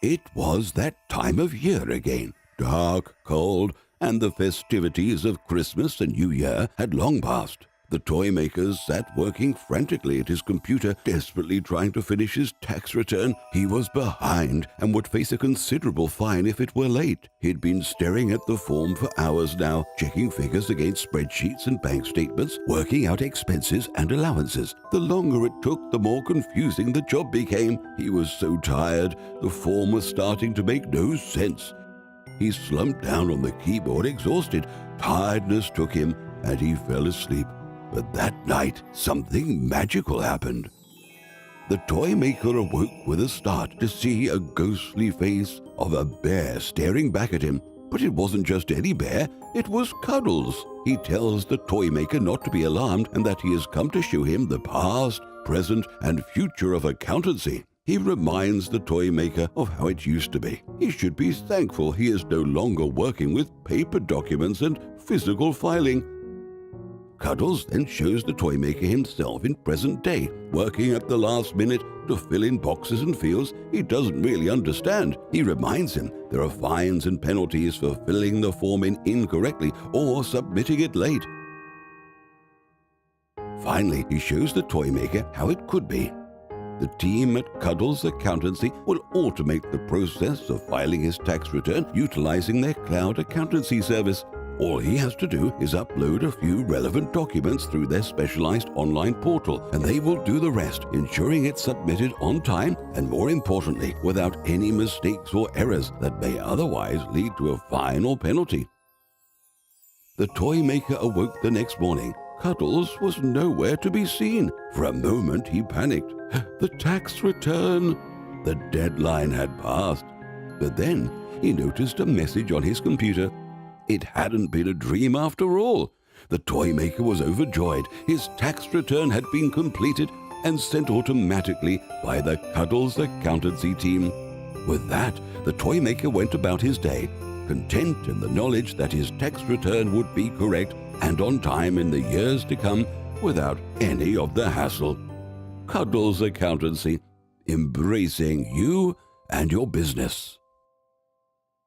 It was that time of year again, dark, cold, and the festivities of Christmas and New Year had long passed. The toy maker sat working frantically at his computer, desperately trying to finish his tax return. He was behind and would face a considerable fine if it were late. He'd been staring at the form for hours now, checking figures against spreadsheets and bank statements, working out expenses and allowances. The longer it took, the more confusing the job became. He was so tired, the form was starting to make no sense. He slumped down on the keyboard, exhausted. Tiredness took him, and he fell asleep. But that night, something magical happened. The toy maker awoke with a start to see a ghostly face of a bear staring back at him. But it wasn't just any bear, it was Cuddles. He tells the toy maker not to be alarmed and that he has come to show him the past, present, and future of accountancy. He reminds the toy maker of how it used to be. He should be thankful he is no longer working with paper documents and physical filing. Cuddles then shows the toy maker himself in present day, working at the last minute to fill in boxes and fields he doesn't really understand. He reminds him there are fines and penalties for filling the form in incorrectly or submitting it late. Finally, he shows the toy maker how it could be. The team at Cuddles Accountancy will automate the process of filing his tax return utilizing their cloud accountancy service. All he has to do is upload a few relevant documents through their specialized online portal, and they will do the rest, ensuring it's submitted on time and, more importantly, without any mistakes or errors that may otherwise lead to a fine or penalty. The toy maker awoke the next morning. Cuddles was nowhere to be seen. For a moment he panicked. The tax return! The deadline had passed. But then he noticed a message on his computer. It hadn't been a dream after all. The toy maker was overjoyed. His tax return had been completed and sent automatically by the Cuddles Accountancy team. With that, the toy maker went about his day, content in the knowledge that his tax return would be correct and on time in the years to come without any of the hassle. Cuddles Accountancy, embracing you and your business.